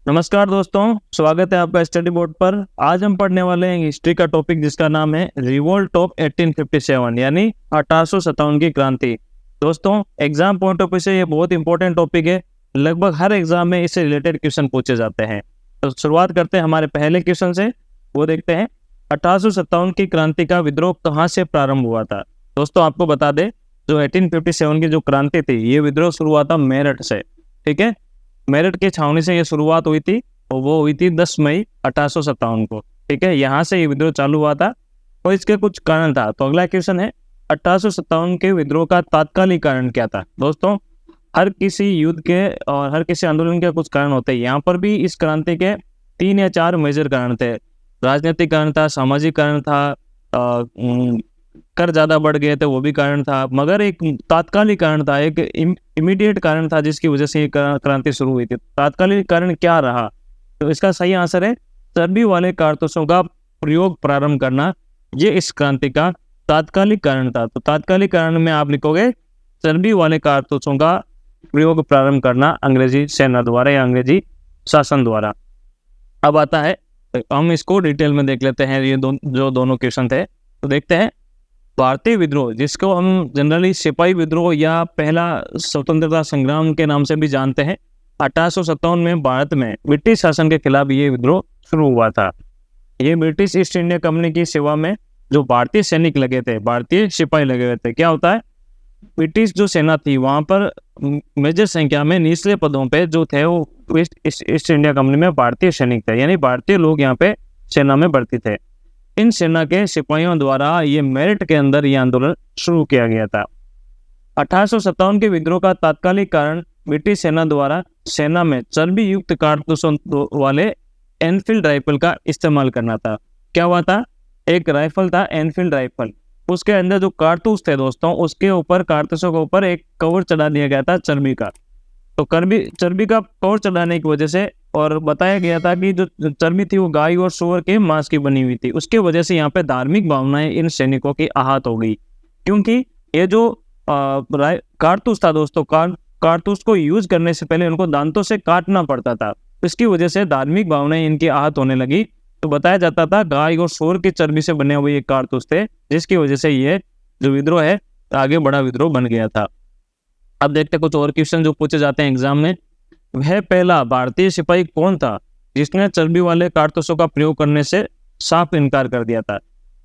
नमस्कार दोस्तों, स्वागत है आपका स्टडी बोर्ड पर। आज हम पढ़ने वाले हैं हिस्ट्री का टॉपिक जिसका नाम है रिवोल्ट ऑफ 1857 यानी 1857 की क्रांति। दोस्तों, एग्जाम पॉइंट ऑफ व्यू से ये बहुत इंपॉर्टेंट टॉपिक है। लगभग हर एग्जाम में इससे रिलेटेड क्वेश्चन पूछे जाते हैं। तो शुरुआत करते हैं हमारे पहले क्वेश्चन से। वो देखते हैं 1857 की क्रांति का विद्रोह कहाँ से प्रारंभ हुआ था। दोस्तों, आपको बता दें, जो 1857 की जो क्रांति थी, ये विद्रोह शुरू हुआ था मेरठ से। ठीक है, मेरठ की छावनी से ये शुरुआत हुई थी और वो हुई थी 10 मई 1857 को। ठीक है, यहाँ से ये विद्रोह चालू हुआ था और इसके कुछ कारण था। तो अगला क्वेश्चन है 1857 के विद्रोह का तात्कालिक कारण क्या था। दोस्तों, हर किसी युद्ध के और हर किसी आंदोलन के कुछ कारण होते हैं। यहाँ पर भी इस क्रांति के 3 या 4 मेजर कारण थे। राजनीतिक कारण था, सामाजिक कारण था, कर ज्यादा बढ़ गए थे, वो भी कारण था, मगर एक तात्कालिक कारण था, एक इमीडिएट कारण था जिसकी वजह से ये क्रांति शुरू हुई थी। तात्कालिक कारण क्या रहा? तो इसका सही आंसर है चर्बी वाले कारतूसों का प्रयोग प्रारंभ करना। ये इस क्रांति का तात्कालिक कारण था। तो तात्कालिक कारण में आप लिखोगे चर्बी वाले कारतूसों का प्रयोग प्रारंभ करना अंग्रेजी सेना द्वारा या अंग्रेजी शासन द्वारा। अब आता है, हम इसको डिटेल में देख लेते हैं। ये जो दोनों क्वेश्चन थे, तो देखते हैं भारतीय विद्रोह, जिसको हम जनरली सिपाही विद्रोह या पहला स्वतंत्रता संग्राम के नाम से भी जानते हैं। 1857 में भारत में ब्रिटिश शासन के खिलाफ ये विद्रोह शुरू हुआ था। ये ब्रिटिश ईस्ट इंडिया कंपनी की सेवा में जो भारतीय सैनिक लगे थे, भारतीय सिपाही लगे हुए थे। क्या होता है, ब्रिटिश जो सेना थी वहां पर मेजर संख्या में निचले पदों पे जो थे वो ईस्ट इंडिया कंपनी में भारतीय सैनिक थे, यानी भारतीय लोग यहाँ पे सेना में भर्ती थे। इन सेना के सिपाहियों द्वारा ये मेरठ के अंदर ये आंदोलन शुरू किया गया था। 1857 के विद्रोह का तात्कालिक कारण ब्रिटिश सेना द्वारा सेना में चर्बी युक्त कारतूसों वाले एनफील्ड राइफल का इस्तेमाल करना था। क्या हुआ था, एक राइफल था एनफील्ड राइफल, उसके अंदर जो कारतूस थे दोस्तों, उसके ऊपर कारतूसों के ऊपर एक कवर चढ़ा दिया गया था चर्बी का। तो चर्बी का कवर चढ़ाने की वजह से, और बताया गया था कि जो चर्बी थी वो गाय और सूअर के मांस की बनी हुई थी, उसके वजह से यहाँ पे धार्मिक भावनाएं इन सैनिकों की आहत हो गई। क्योंकि ये जो कारतूस था दोस्तों, कारतूस को यूज करने से पहले उनको दांतों से काटना पड़ता था, इसकी वजह से धार्मिक भावनाएं इनकी आहत होने लगी। तो बताया जाता था गाय और सूअर की चर्बी से बने हुए ये कारतूस थे, जिसकी वजह से ये जो विद्रोह है आगे बड़ा विद्रोह बन गया था। अब देखते हैं कुछ और क्वेश्चन जो पूछे जाते हैं एग्जाम में। वह पहला भारतीय सिपाही कौन था जिसने चर्बी वाले कारतूसों का प्रयोग करने से साफ इनकार कर दिया था?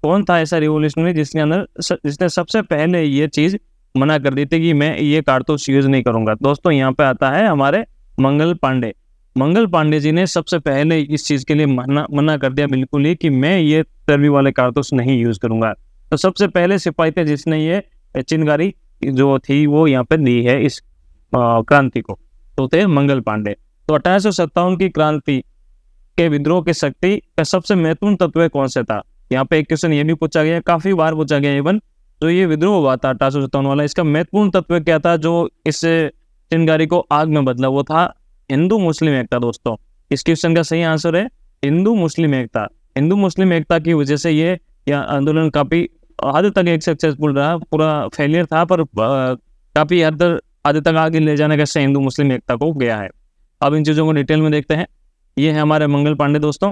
कौन था ऐसा रिवॉल्यूशनरी जिसने सबसे पहले ये चीज मना कर दी थी कि मैं ये कारतूस यूज नहीं करूंगा? दोस्तों, यहाँ पे आता है हमारे मंगल पांडे। मंगल पांडे जी ने सबसे पहले इस चीज के लिए मना कर दिया बिल्कुल ही कि मैं ये चर्बी वाले कारतूस नहीं यूज करूंगा। तो सबसे पहले सिपाही थे जिसने ये चिनगारी जो थी वो यहाँ पे दी है इस क्रांति को, तो थे मंगल पांडे। तो 1857 की क्रांति के विद्रोह की शक्ति का सबसे महत्वपूर्ण तत्व कौन से था? यहाँ पे एक क्वेश्चन ये भी पूछा गया, काफी बार पूछा गया इवन। तो ये विद्रोह हुआ था 1857 वाला, इसका महत्वपूर्ण तत्व क्या था जो इस चिनगारी को आग में बदला? वो था हिंदू मुस्लिम एकता। दोस्तों, इस क्वेश्चन का सही आंसर है हिंदू मुस्लिम एकता। हिंदू मुस्लिम एकता की वजह से ये आंदोलन काफी हद तक एक सक्सेसफुल रहा। पूरा फेलियर था पर काफी हद तक आगे ले जाने का हिंदू मुस्लिम एकता को गया है। अब इन चीजों को डिटेल में देखते हैं। ये है हमारे मंगल पांडे। दोस्तों,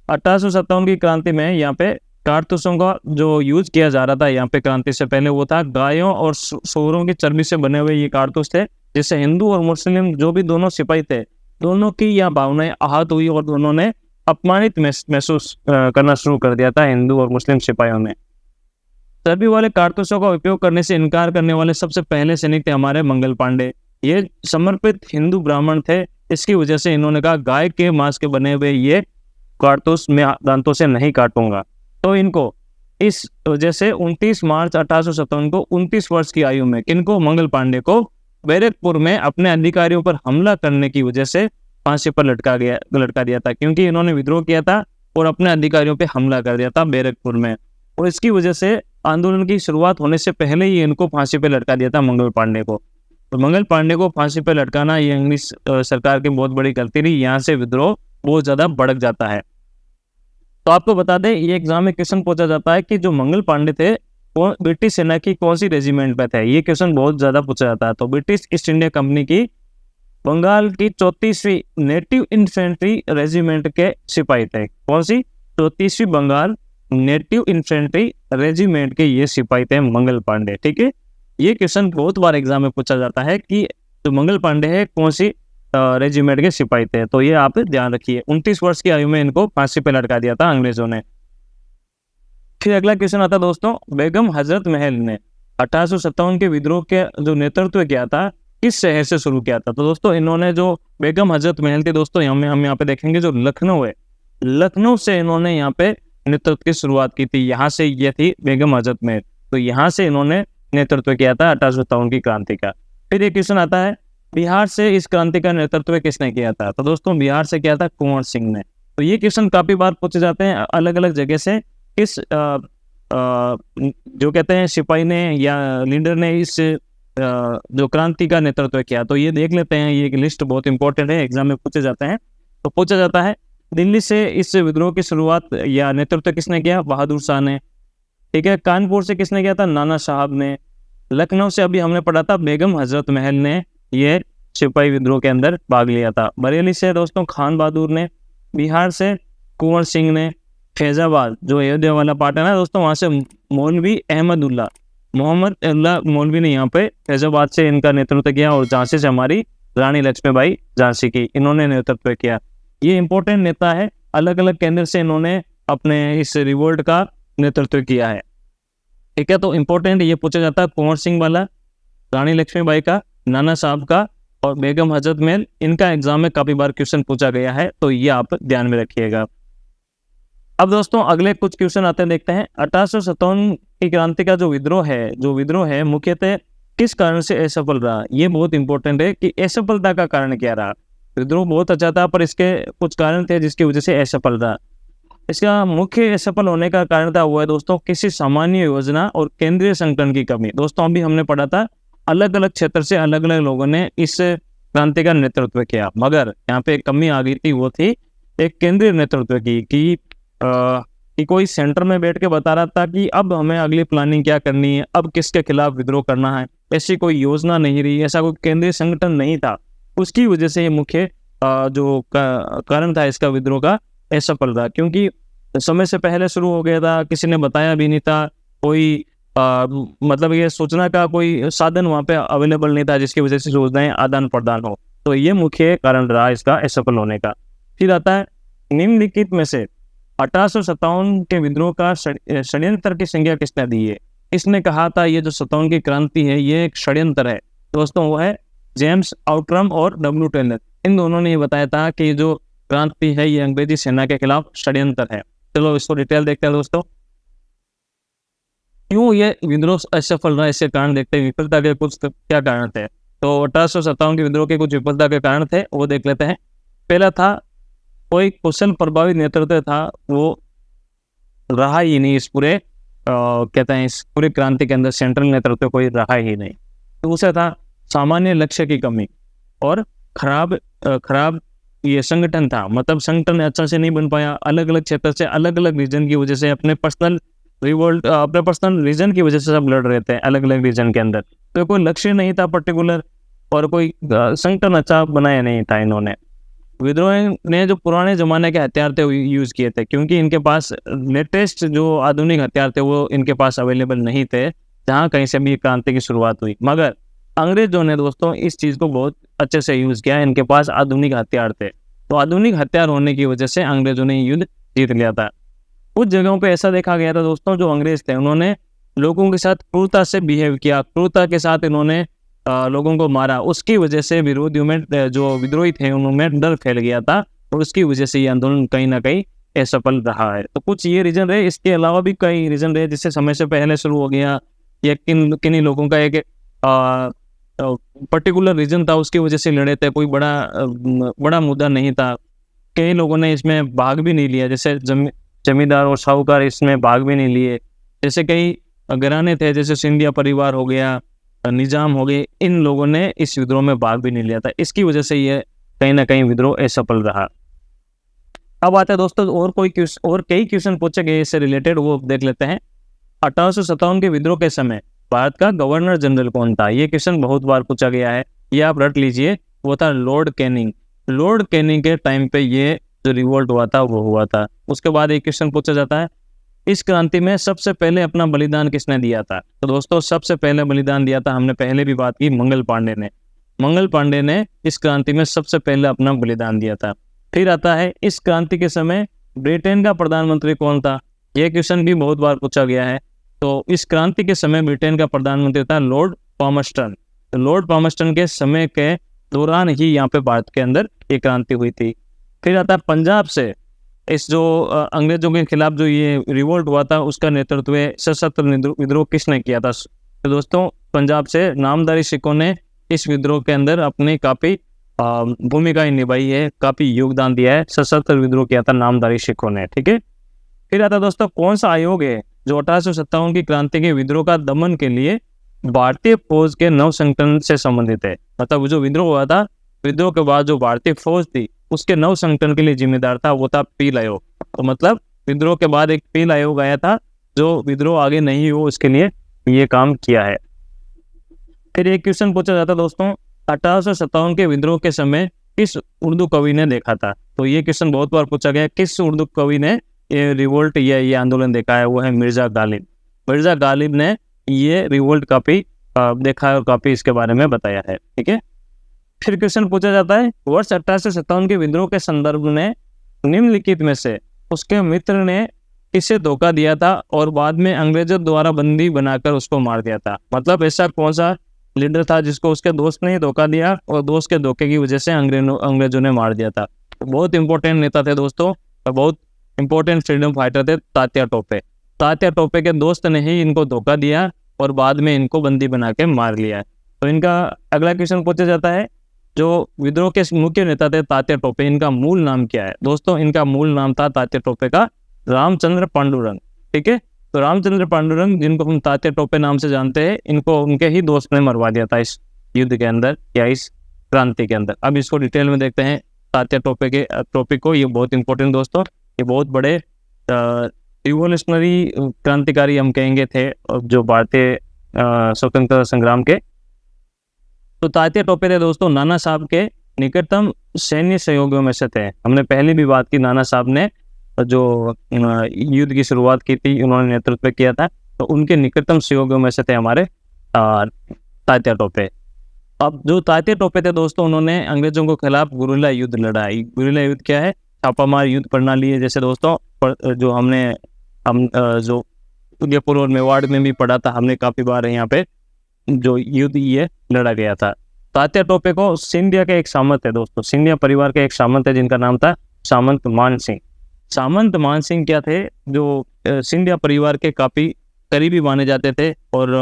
1857 की क्रांति में यहाँ पे कारतूसों का जो यूज किया जा रहा था यहाँ पे क्रांति से पहले, वो था गायों और सूअरों की चर्बी से बने हुए ये कारतूस थे, जिससे हिंदू और मुस्लिम जो भी दोनों सिपाही थे, दोनों की यह भावनाएं आहत हुई और दोनों ने अपमानित महसूस करना शुरू कर दिया था, हिंदू और मुस्लिम सिपाहियों ने। चर्बी वाले कारतूसों का उपयोग करने से इनकार करने वाले सबसे पहले सैनिक थे हमारे मंगल पांडे। ये समर्पित हिंदू ब्राह्मण थे, इसकी वजह से इन्होंने कहा गाय के मांस के बने हुए ये कारतूस मैं दांतों से नहीं काटूंगा। तो इनको इस वजह से 29 मार्च 1857 को 29 वर्ष की आयु में किनको, मंगल पांडे को बैरकपुर में अपने अधिकारियों पर हमला करने की वजह से फांसी पर लटका दिया था, क्योंकि इन्होंने विद्रोह किया था और अपने अधिकारियों पर हमला कर दिया था बैरकपुर में, और इसकी वजह से आंदोलन की शुरुआत होने से पहले ही इनको फांसी पे लटका दिया था मंगल पांडे को। तो मंगल पांडे को फांसी पे लटकाना ये इंग्लिश सरकार की बहुत बड़ी गलती रही। यहाँ से विद्रोह बहुत ज्यादा भड़क जाता है। तो आपको बता दें, ये एग्जाम में क्वेश्चन पूछा जाता है कि जो मंगल पांडे थे वो ब्रिटिश सेना की कौन सी रेजिमेंट पे थे। ये क्वेश्चन बहुत ज्यादा पूछा जाता है। तो ब्रिटिश ईस्ट इंडिया कंपनी की बंगाल की 34वीं नेटिव इन्फेंट्री रेजिमेंट के सिपाही थे। कौन सी? 34वीं बंगाल नेटिव इन्फेंट्री रेजिमेंट के ये सिपाही थे मंगल पांडे। ठीक है, ये क्वेश्चन बहुत बार एग्जाम में पूछा जाता है कि जो मंगल पांडे है कौन सी रेजिमेंट के सिपाही थे, तो ये आप ध्यान रखिए। 29 वर्ष की आयु में इनको फांसी पे लटका दिया था अंग्रेजों ने। फिर अगला क्वेश्चन आता है दोस्तों, बेगम हजरत महल ने 1857 के विद्रोह के जो नेतृत्व किया था किस शहर से शुरू किया था? तो दोस्तों इन्होंने जो बेगम हजरत महल थी दोस्तों, हम यहाँ पे देखेंगे जो लखनऊ है, लखनऊ से इन्होंने यहाँ पे नेतृत्व की शुरुआत की थी। यहाँ से ये थी बेगम हजरत महल, तो यहाँ से इन्होंने नेतृत्व किया था 1857 की क्रांति का। फिर एक क्वेश्चन आता है, बिहार से इस क्रांति का नेतृत्व किसने किया था? तो दोस्तों बिहार से किया था कुंवर सिंह ने। तो ये क्वेश्चन काफी बार पूछे जाते हैं अलग अलग जगह से, किस जो कहते हैं सिपाही ने या लीडर ने इस जो क्रांति का नेतृत्व किया। तो ये देख लेते हैं, ये लिस्ट बहुत इंपॉर्टेंट है, एग्जाम में पूछे जाते हैं। तो पूछा जाता है दिल्ली से इस विद्रोह की शुरुआत या नेतृत्व किसने किया? बहादुर शाह ने। ठीक है, कानपुर से किसने किया था? नाना साहब ने। लखनऊ से अभी हमने पढ़ा था बेगम हजरत महल ने ये सिपाही विद्रोह के अंदर भाग लिया था। बरेली से दोस्तों खान बहादुर ने। बिहार से कुंवर सिंह ने। फैजाबाद जो अयोध्या वाला पार्ट है ना दोस्तों, वहां से मौलवी अहमदुल्ला मोहम्मद अल्लाह मौलवी ने यहाँ पे फैजाबाद से इनका नेतृत्व किया। और झांसी से हमारी रानी लक्ष्मीबाई झांसी की, इन्होंने नेतृत्व किया। ये इंपॉर्टेंट नेता है, अलग अलग केंद्र से इन्होंने अपने इस रिवोल्ट का नेतृत्व किया है। ठीक है, तो इंपॉर्टेंट ये पूछा जाता है कुंवर सिंह वाला, रानी लक्ष्मीबाई का, नाना साहब का और बेगम हजरत महल, इनका एग्जाम में काफी बार क्वेश्चन पूछा गया है, तो ये आप ध्यान में रखिएगा। अब दोस्तों अगले कुछ क्वेश्चन आते हैं, देखते हैं। 1857 की क्रांति का जो विद्रोह है मुख्यतः किस कारण से असफल रहा? ये बहुत इंपॉर्टेंट है कि असफलता का कारण क्या रहा। विद्रोह बहुत अच्छा था पर इसके कुछ कारण थे जिसकी वजह से असफल रहा। इसका मुख्य असफल होने का कारण था वो है दोस्तों किसी सामान्य योजना और केंद्रीय संगठन की कमी। दोस्तों अभी हमने पढ़ा था अलग अलग क्षेत्र से अलग अलग लोगों ने इस क्रांति का नेतृत्व किया, मगर यहाँ पे एक कमी आ गई थी, वो थी एक केंद्रीय नेतृत्व की कि कोई सेंटर में बैठ के बता रहा था कि अब हमें अगली प्लानिंग क्या करनी है, अब किसके खिलाफ विद्रोह करना है, ऐसी कोई योजना नहीं रही, ऐसा कोई केंद्रीय संगठन नहीं था। उसकी वजह से ये मुख्य जो कारण था इसका विद्रोह का असफल रहा, क्योंकि समय से पहले शुरू हो गया था, किसी ने बताया भी नहीं था, कोई मतलब ये सोचना का कोई साधन वहाँ पे अवेलेबल नहीं था जिसकी वजह से सूचनाएं आदान प्रदान हो। तो ये मुख्य कारण रहा इसका असफल होने का। फिर आता है निम्नलिखित में से 1857 के विद्रोह का षड्यंत्र की संज्ञा किसने दी है? इसने कहा था ये जो 57 की क्रांति है ये एक षड्यंत्र है दोस्तों, वो है जेम्स आउटरम और डब्ल्यू टेलर। इन दोनों ने ये बताया था कि जो क्रांति है ये अंग्रेजी सेना के खिलाफ षड्यंत्र है। चलो इसको डिटेल देखते हैं दोस्तों, क्यों ये विद्रोह असफल रहा, इसके कारण देखते हैं। विफलता के कुछ क्या कारण थे? तो 1857 के विद्रोह के कुछ विफलता के कारण थे, वो देख लेते हैं। पहला था कोई कुशल प्रभावी नेतृत्व था वो रहा ही नहीं इस पूरे कहते हैं इस पूरी क्रांति के अंदर, सेंट्रल नेतृत्व कोई रहा ही नहीं। दूसरा था सामान्य लक्ष्य की कमी और खराब ये संगठन था, मतलब संगठन अच्छा से नहीं बन पाया, अलग अलग क्षेत्र से अलग अलग रीजन की वजह से अपने पर्सनल रीजन की वजह से सब लड़ रहे थे अलग अलग रीजन के अंदर, तो कोई लक्ष्य नहीं था पर्टिकुलर और कोई संगठन अच्छा बनाया नहीं था इन्होंने। विद्रोह ने जो पुराने जमाने के हथियार थे वो यूज किए थे, क्योंकि इनके पास लेटेस्ट जो आधुनिक हथियार थे वो इनके पास अवेलेबल नहीं थे जहाँ कहीं से भी क्रांति की शुरुआत हुई। मगर अंग्रेजों ने दोस्तों इस चीज को बहुत अच्छे से यूज किया, इनके पास आधुनिक हथियार थे, तो आधुनिक हथियार होने की वजह से अंग्रेजों ने युद्ध जीत लिया था। कुछ जगहों पे ऐसा देखा गया था दोस्तों, जो अंग्रेज थे उन्होंने लोगों के साथ क्रूरता से बिहेव किया, क्रूरता के साथ इन्होंने लोगों को मारा, उसकी वजह से विरोधियों में जो विद्रोही थे उनमें डर फैल गया था और उसकी वजह से ये आंदोलन कहीं ना कहीं असफल रहा है। तो कुछ ये रीजन रहे, इसके अलावा भी कई रीजन रहे, जिससे समय से पहले शुरू हो गया या किन्हीं लोगों का एक पर्टिकुलर रीजन था उसकी वजह से लड़े थे, कोई बड़ा मुद्दा नहीं था। कई लोगों ने इसमें भाग भी नहीं लिया, जैसे जमींदार और साहूकार इसमें भाग भी नहीं लिए, जैसे कई घराने थे जैसे सिंधिया परिवार हो गया, निजाम हो गए, इन लोगों ने इस विद्रोह में भाग भी नहीं लिया था, इसकी वजह से ये कहीं ना कहीं विद्रोह असफल रहा। अब आता है दोस्तों और कई क्वेश्चन पूछे गए इससे रिलेटेड, वो देख लेते हैं। 1857 के विद्रोह के समय भारत का गवर्नर जनरल कौन था? ये क्वेश्चन बहुत बार पूछा गया है, ये आप रट लीजिए, वो था लॉर्ड कैनिंग। लॉर्ड कैनिंग के टाइम पे ये जो रिवोल्ट हुआ था वो हुआ था। उसके बाद एक क्वेश्चन पूछा जाता है, इस क्रांति में सबसे पहले अपना बलिदान किसने दिया था? तो दोस्तों सबसे पहले बलिदान दिया था, हमने पहले भी बात की, मंगल पांडे ने। मंगल पांडे ने इस क्रांति में सबसे पहले अपना बलिदान दिया था। फिर आता है, इस क्रांति के समय ब्रिटेन का प्रधानमंत्री कौन था? यह क्वेश्चन भी बहुत बार पूछा गया है। तो इस क्रांति के समय ब्रिटेन का प्रधानमंत्री था लॉर्ड पामस्टन। तो लॉर्ड पामस्टन के समय के दौरान ही यहाँ पे भारत के अंदर ये क्रांति हुई थी। फिर आता है पंजाब से, इस जो अंग्रेजों के खिलाफ जो ये रिवोल्ट हुआ था उसका नेतृत्व सशस्त्र विद्रोह किसने किया था? तो दोस्तों पंजाब से नामधारी सिखों ने इस विद्रोह के अंदर अपनी काफी भूमिका निभाई है, काफी योगदान दिया है। सशस्त्र विद्रोह किया था नामधारी सिखों ने, ठीक है। फिर आता दोस्तों, कौन सा आयोग है जो 1857 की क्रांति के विद्रोह का दमन के लिए भारतीय फौज के नव संगठन से संबंधित है? मतलब जो विद्रोह हुआ था, विद्रोह के बाद जो भारतीय फौज थी उसके नव संगठन के लिए जिम्मेदार था, वो था पील आयोग। तो मतलब विद्रोह के बाद एक पील आयोग आया था जो विद्रोह आगे नहीं हो उसके लिए ये काम किया है। फिर एक क्वेश्चन पूछा जाता दोस्तों, 1857 के विद्रोह के समय किस उर्दू कवि ने देखा था? तो ये क्वेश्चन बहुत बार पूछा गया, किस उर्दू कवि ने ये रिवोल्ट या ये आंदोलन देखा है? वो है मिर्जा गालिब। मिर्जा गालिब ने ये रिवोल्ट काफी देखा है और काफी इसके बारे में बताया है, ठीक है। फिर क्वेश्चन पूछा जाता है, वर्ष 1857 के विद्रोह के संदर्भ में निम्नलिखित में से उसके मित्र ने किसे धोखा दिया था और बाद में अंग्रेजों द्वारा बंदी बनाकर उसको मार दिया था? मतलब ऐसा कौन सा लीडर था जिसको उसके दोस्त ने धोखा दिया और दोस्त के धोखे की वजह से अंग्रेजों ने मार दिया था? बहुत इंपॉर्टेंट नेता थे दोस्तों, बहुत इंपॉर्टेंट फ्रीडम फाइटर थे तात्या टोपे। तात्या टोपे के दोस्त ने ही इनको धोखा दिया और बाद में इनको बंदी बना के मार लिया। तो इनका अगला क्वेश्चन पूछा जाता है, जो विद्रोह के मुख्य नेता थे तात्या टोपे, इनका मूल नाम क्या है? दोस्तों इनका मूल नाम था तात्या टोपे का रामचंद्र पांडुरंग, ठीक है। तो रामचंद्र पांडुरंग, जिनको हम तात्या टोपे नाम से जानते हैं, इनको उनके ही दोस्त ने मरवा दिया था इस युद्ध के अंदर या इस क्रांति के अंदर। अब इसको डिटेल में देखते हैं तात्या टोपे के टॉपिक को। ये बहुत इंपॉर्टेंट दोस्तों, ये बहुत बड़े रिवोल्यूशनरी क्रांतिकारी हम कहेंगे थे जो भारतीय स्वतंत्रता संग्राम के। तो तात्या टोपे थे दोस्तों नाना साहब के निकटतम सैन्य सहयोगियों में से थे। हमने पहले भी बात की, नाना साहब ने जो युद्ध की शुरुआत की थी उन्होंने नेतृत्व किया था, तो उनके निकटतम सहयोगियों में से थे हमारे तात्या टोपे। अब जो तात्या टोपे थे दोस्तों, उन्होंने अंग्रेजों के खिलाफ गुरिल्ला युद्ध लड़ा। गुरिल्ला युद्ध क्या है? छापामार युद्ध प्रणाली है। जैसे दोस्तों जो हम जो उदयपुर और मेवाड़ में भी पढ़ा था हमने काफी बार, यहाँ पे जो युद्ध ये लड़ा गया था। तात्या टोपे को सिंधिया के एक सामंत है दोस्तों, सिंधिया परिवार के एक सामंत है जिनका नाम था सामंत मान सिंह। सामंत मान सिंह क्या थे? जो सिंधिया परिवार के काफी करीबी माने जाते थे और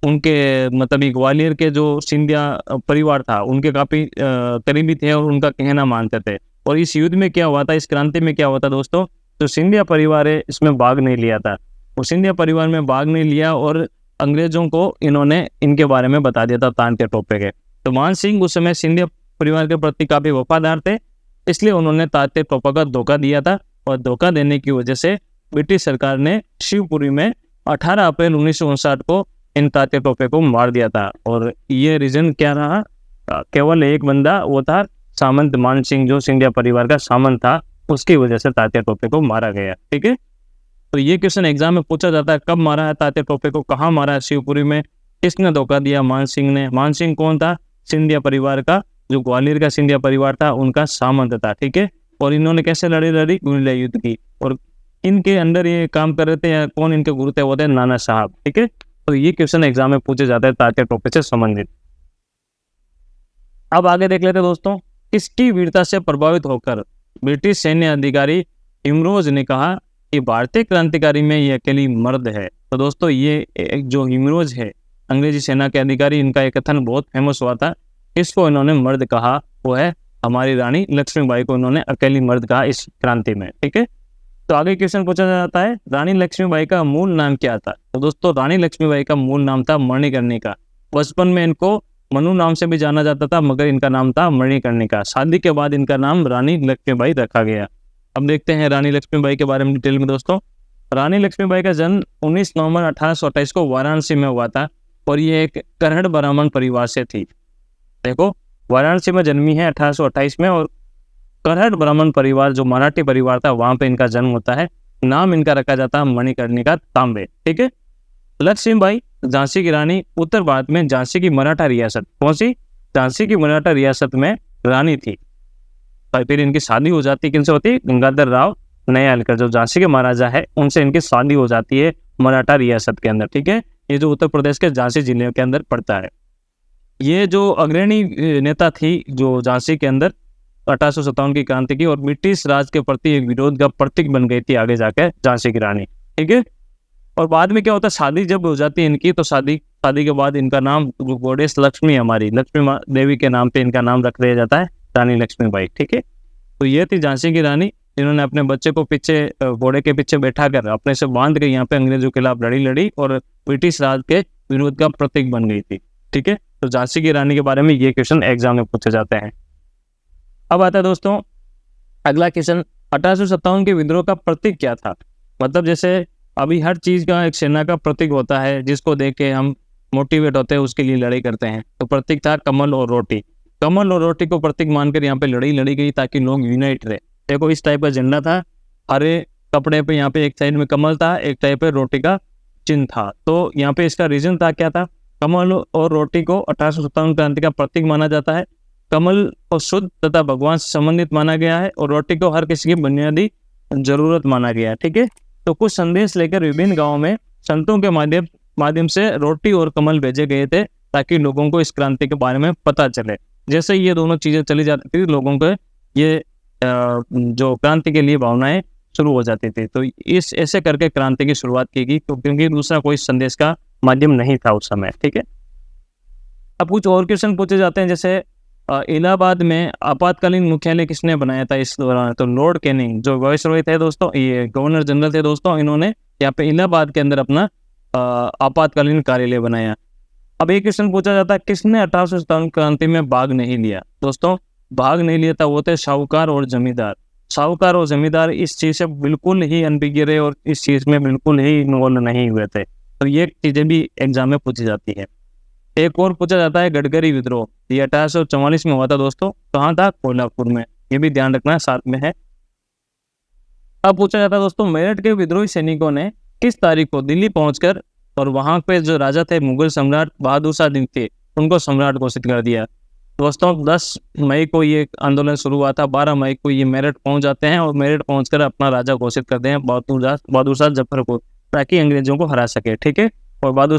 उनके मतलब ग्वालियर के जो सिंधिया परिवार था उनके काफी करीबी थे और उनका कहना मानते थे। और इस युद्ध में क्या हुआ था, इस क्रांति में क्या हुआ था दोस्तों, तो सिंधिया परिवार है इसमें भाग नहीं लिया था। वो सिंधिया परिवार में भाग नहीं लिया और अंग्रेजों को इन्होंने इनके बारे में बता दिया था तात्या टोपे के। तो मान सिंह उस समय सिंधिया परिवार के प्रति काफी वफादार थे, इसलिए उन्होंने तात्या टोपे का धोखा दिया था और धोखा देने की वजह से ब्रिटिश सरकार ने शिवपुरी में 18 अप्रैल 1959 को इन तात्या टोपे को मार दिया था। और ये रीजन क्या रहा? केवल एक बंदा, वो था सामंत मान सिंह, जो सिंधिया परिवार का सामंत था, उसकी वजह से तात्या टोपे को मारा गया, ठीक है। तो ये क्वेश्चन एग्जाम में पूछा जाता है, कब मारा है तात्या टोपे को, कहाँ मारा है शिवपुरी में, किसने धोखा दिया? मान सिंह ने। मान सिंह कौन था? सिंधिया परिवार का, जो ग्वालियर का सिंधिया परिवार था उनका सामंत था, ठीक है। और इन्होंने कैसे लड़ी गुरिल्ला युद्ध की, और इनके अंडर ये काम कर रहे थे या कौन इनके गुरु थे? वो थे नाना साहब, ठीक है। तो ये क्वेश्चन एग्जाम में पूछे जाते हैं तात्या टोपे से संबंधित। अब आगे देख लेते दोस्तों, किसकी वीरता से प्रभावित होकर ब्रिटिश सैन्य अधिकारी हिमरोज ने कहा कि भारतीय क्रांतिकारी में ये अकेली मर्द है? तो दोस्तों ये जो हिमरोज है अंग्रेजी सेना के अधिकारी, इनका एक कथन बहुत फेमस हुआ था। इसको इन्होंने मर्द कहा, वो है हमारी रानी लक्ष्मीबाई को इन्होंने अकेली मर्द कहा इस क्रांति में, ठीक है। तो आगे क्वेश्चन पूछा जाता है, रानी लक्ष्मीबाई का मूल नाम क्या था? तो दोस्तों रानी लक्ष्मीबाई का मूल नाम था मणिकर्णिका। बचपन में इनको मनु नाम से भी जाना जाता था, मगर इनका नाम था मणिकर्णिका। शादी के बाद इनका नाम रानी लक्ष्मीबाई रखा गया। अब देखते हैं रानी लक्ष्मीबाई के बारे में डिटेल में दोस्तों। रानी लक्ष्मीबाई का जन्म 19 नवंबर 1828 को वाराणसी में हुआ था और ये एक कन्नड़ ब्राह्मण परिवार से थी। देखो, वाराणसी में जन्मी है 1828 में, और करहट ब्राह्मण परिवार जो मराठी परिवार था वहां पे इनका जन्म होता है। नाम इनका रखा जाता है मणिकर्णिका तांबे। ठीक है। लक्ष्मीबाई झांसी की रानी, उत्तर भारत में झांसी की मराठा रियासत, कौन सी, झांसी की मराठा रियासत में रानी थी। फिर इनकी शादी हो जाती है, किनसे होती है, गंगाधर राव नयालकर जो झांसी के महाराजा है उनसे इनकी शादी हो जाती है मराठा रियासत के अंदर। ठीक है। ये जो उत्तर प्रदेश के झांसी जिले के अंदर पड़ता है। ये जो अग्रणी नेता थी जो झांसी के अंदर 1857 की क्रांति की, और ब्रिटिश राज के प्रति एक विरोध का प्रतीक बन गई थी आगे जाकर झांसी की रानी। ठीक है। और बाद में क्या होता है, शादी जब हो जाती है इनकी, तो शादी के बाद इनका नाम जो गोडेस लक्ष्मी, हमारी लक्ष्मी देवी के नाम पे इनका नाम रख दिया जाता है रानी लक्ष्मीबाई। ठीक है। तो ये थी झांसी की रानी जिन्होंने अपने बच्चे को पीछे घोड़े के पीछे बैठा कर अपने से बांध के यहाँ पे अंग्रेजों के खिलाफ लड़ी और ब्रिटिश राज के विरोध का प्रतीक बन गई थी। ठीक है। तो झांसी की रानी के बारे में ये क्वेश्चन एग्जाम में पूछे जाते हैं। अब आता है दोस्तों अगला क्वेश्चन, 1857 के विद्रोह का प्रतीक क्या था। मतलब जैसे अभी हर चीज का एक सेना का प्रतीक होता है जिसको देख के हम मोटिवेट होते हैं, उसके लिए लड़ाई करते हैं। तो प्रतीक था कमल और रोटी। कमल और रोटी को प्रतीक मानकर यहाँ पे लड़ी लड़ी गई ताकि लोग यूनाइट रहे। देखो इस टाइप का झंडा था, हरे कपड़े पे यहाँ पे एक साइड में कमल था, एक टाइप पे रोटी का चिन्ह था। तो यहाँ पे इसका रीजन था क्या था, कमल और रोटी को 1857 क्रांति का प्रतीक माना जाता है। कमल को शुद्ध तथा भगवान से संबंधित माना गया है और रोटी को हर किसी की बुनियादी जरूरत माना गया है। ठीक है। तो कुछ संदेश लेकर विभिन्न गांवों में संतों के माध्यम से रोटी और कमल भेजे गए थे ताकि लोगों को इस क्रांति के बारे में पता चले। जैसे ये दोनों चीजें चली जाती थी, लोगों को ये जो क्रांति के लिए भावनाएं शुरू हो जाती थी। तो इस ऐसे करके क्रांति की शुरुआत की गई, क्योंकि दूसरा कोई संदेश का माध्यम नहीं था उस समय। ठीक है। अब कुछ और क्वेश्चन पूछे जाते हैं, जैसे इलाहाबाद में आपातकालीन मुख्यालय किसने बनाया था इस दौरान। तो लॉर्ड कैनिंग जो वाइसरॉय थे दोस्तों, ये गवर्नर जनरल थे दोस्तों, इन्होंने यहाँ पे इलाहाबाद के अंदर अपना आपातकालीन कार्यालय बनाया। अब एक क्वेश्चन पूछा जाता है किसने 1857 क्रांति में भाग नहीं लिया। दोस्तों भाग नहीं लिया था वो थे साहूकार और जमींदार। साहूकार और जमींदार इस चीज से बिल्कुल ही अनभिज्ञ रहे और इस चीज में बिल्कुल ही इन्वॉल्व नहीं हुए थे। तो ये चीजें भी एग्जाम में पूछी जाती है। एक और पूछा जाता है गडकरी विद्रोह, ये 1844 में हुआ था दोस्तों, कहाँ था, कोल्हापुर में। ये भी ध्यान रखना साथ में है। अब पूछा जाता है दोस्तों मेरठ के विद्रोही सैनिकों ने किस तारीख को दिल्ली पहुंचकर और वहां पे जो राजा थे मुगल सम्राट बहादुर शाह द्वितीय उनको सम्राट घोषित कर दिया। दोस्तों 10 मई को ये आंदोलन शुरू हुआ था, 12 मई को ये मेरठ पहुंच जाते हैं और मेरठ पहुंचकर अपना राजा घोषित करते हैं बहादुर शाह जफर को, ताकि अंग्रेजों को हरा सके। ठीक है। और बहादुर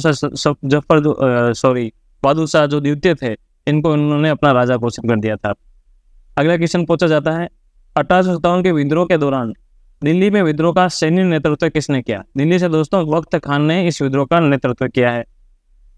शाह जो द्वितीय थे इनको उन्होंने अपना राजा घोषित कर दिया था। अगला क्वेश्चन पूछा जाता है 1857 के विद्रोह के दौरान दिल्ली में विद्रोह का सैन्य नेतृत्व किसने किया। दिल्ली से दोस्तों वक्त खान ने इस विद्रोह का नेतृत्व किया है।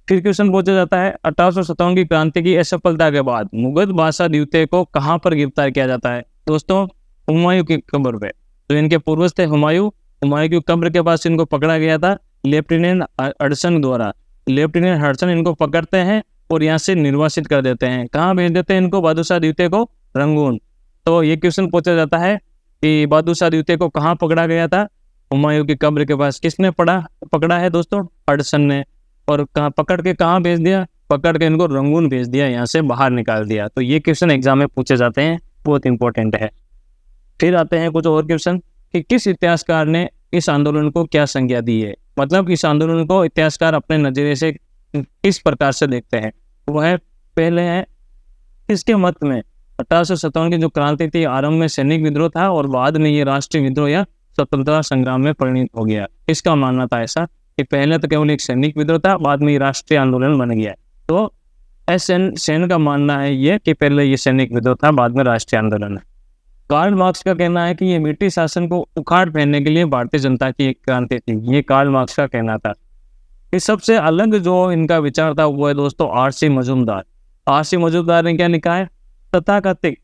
फिर क्वेश्चन पूछा जाता है 1857 की क्रांति की असफलता के बाद मुगल बादशाह द्वितीय को कहां पर गिरफ्तार किया जाता है। दोस्तों हुमायूं की कब्र पे। तो इनके पूर्वज थे हुमायूं की कब्र के पास इनको पकड़ा गया था लेफ्टिनेंट हडसन द्वारा। लेफ्टिनेंट हडसन इनको पकड़ते हैं और यहाँ से निर्वासित कर देते हैं। कहाँ भेज देते हैं इनको, बहादुर शाह द्वितीय को रंगून। तो ये क्वेश्चन पूछा जाता है कि बहादुर शाह द्वितीय को कहाँ पकड़ा गया था, हुमायूं की कब्र के पास। किसने पकड़ा है दोस्तों, हडसन ने। और पकड़ के कहाँ भेज दिया, पकड़ के इनको रंगून भेज दिया, यहाँ से बाहर निकाल दिया। तो ये क्वेश्चन एग्जाम में पूछे जाते हैं, बहुत इंपॉर्टेंट है। फिर आते हैं कुछ और क्वेश्चन कि किस इतिहासकार ने इस आंदोलन को क्या संज्ञा दी है। मतलब इस आंदोलन को इतिहासकार अपने नजरिए से किस प्रकार से देखते हैं। वो है, पहले है इसके मत में 1857 की जो क्रांति थी आरंभ में सैनिक विद्रोह था और बाद में ये राष्ट्रीय विद्रोह या स्वतंत्रता संग्राम में परिणत हो गया। इसका मानना था ऐसा कि पहले तो केवल एक सैनिक विद्रोह था, बाद में ये राष्ट्रीय आंदोलन बन गया। तो सेन का मानना है ये कि पहले ये सैनिक विद्रोह था, बाद में राष्ट्रीय आंदोलन है। कार्ल मार्क्स का कहना है कि ये ब्रिटिश शासन को उखाड़ फेंकने के लिए भारतीय जनता की एक क्रांति थी। ये कार्ल मार्क्स का कहना था। इस सबसे अलग जो इनका विचार था वो है दोस्तों आर.सी. मजूमदार। आर.सी. मजूमदार ने क्या लिखा है, तथाकथित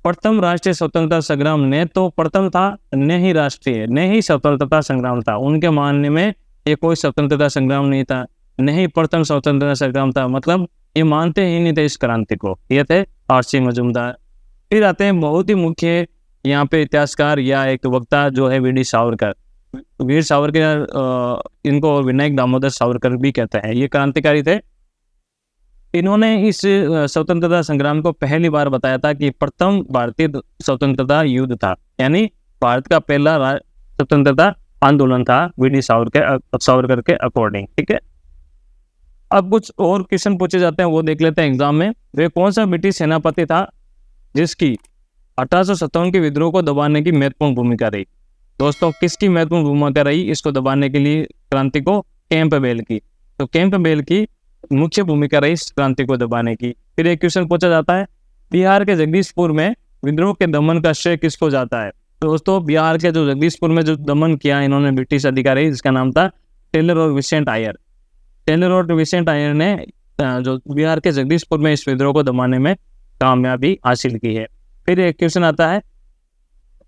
प्रथम राष्ट्रीय स्वतंत्रता संग्राम ने तो प्रथम था, न ही राष्ट्रीय, न ही स्वतंत्रता संग्राम था। उनके मानने में ये कोई स्वतंत्रता संग्राम नहीं था, न ही प्रथम स्वतंत्रता संग्राम था। मतलब ये मानते ही नहीं थे इस क्रांति को। ये थे आर.सी. मजूमदार। फिर आते हैं बहुत ही मुख्य यहाँ पे इतिहासकार या एक वक्ता जो है वी.डी. सावरकर। वीर सावरकर इनको विनायक दामोदर सावरकर भी कहते हैं। ये क्रांतिकारी थे। इन्होंने इस स्वतंत्रता संग्राम को पहली बार बताया था कि प्रथम भारतीय स्वतंत्रता युद्ध था, यानी भारत का पहला स्वतंत्रता आंदोलन था वीडी सावरकर के अकॉर्डिंग। ठीक है, अब कुछ और क्वेश्चन पूछे जाते हैं, वो देख लेते हैं एग्जाम में। वे कौन सा ब्रिटिश सेनापति था जिसकी 1857 के विद्रोह को दबाने की महत्वपूर्ण भूमिका रही? दोस्तों, किसकी महत्वपूर्ण भूमिका रही इसको दबाने के लिए क्रांति को? कैंपबेल की। तो कैंपबेल की मुख्य भूमिका रही इस क्रांति को दबाने की। फिर एक क्वेश्चन पूछा जाता है, बिहार के जगदीशपुर में विद्रोह के दमन का श्रेय किसको जाता है? दोस्तों, बिहार के जो जगदीशपुर में जो दमन किया इन्होंने ब्रिटिश अधिकारी, जिसका नाम था टेलर और विसेंट आयर। टेलर और विसेंट आयर ने जो बिहार के जगदीशपुर में इस विद्रोह को दबाने में कामयाबी हासिल की है। फिर एक क्वेश्चन आता है,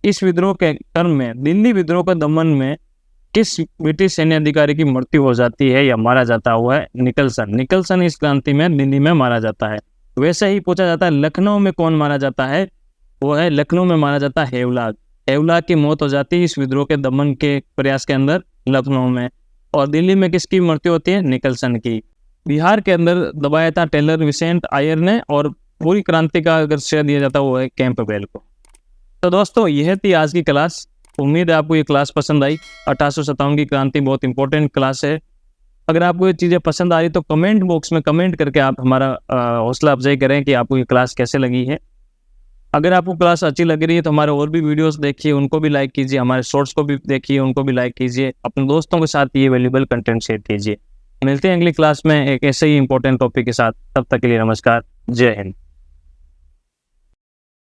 इस विद्रोह के क्रम में दिल्ली विद्रोह के दमन में किस ब्रिटिश सैन्य अधिकारी की मृत्यु हो जाती है या मारा जाता हुआ है? निकलसन। निकलसन इस क्रांति में दिल्ली में मारा जाता है। वैसे ही पूछा जाता है, लखनऊ में कौन मारा जाता है? वो है लखनऊ में मारा जाता है हेवलाग। हेवलाग की मौत हो जाती है इस विद्रोह के दमन के प्रयास के अंदर लखनऊ में। और दिल्ली में किसकी मृत्यु होती है? निकलसन की। बिहार के अंदर दबाया था टेलर विसेंट आयर ने, और पूरी क्रांति का अगर श्रेय दिया जाता है वो है कैंपबेल को। तो दोस्तों, यह थी आज की क्लास। उम्मीद है आपको ये क्लास पसंद आई। 1857 की क्रांति बहुत इंपॉर्टेंट क्लास है। अगर आपको ये चीज़ें पसंद आ रही तो कमेंट बॉक्स में कमेंट करके आप हमारा हौसला अफजाई करें कि आपको ये क्लास कैसे लगी है। अगर आपको क्लास अच्छी लग रही है तो हमारे और भी वीडियोस देखिए, उनको भी लाइक कीजिए, हमारे शॉर्ट्स को भी देखिए, उनको भी लाइक कीजिए, अपने दोस्तों के साथ ये वैल्यूएबल कंटेंट शेयर कीजिए। मिलते हैं अगली क्लास में एक ऐसे ही इंपॉर्टेंट टॉपिक के साथ। तब तक के लिए नमस्कार, जय हिंद।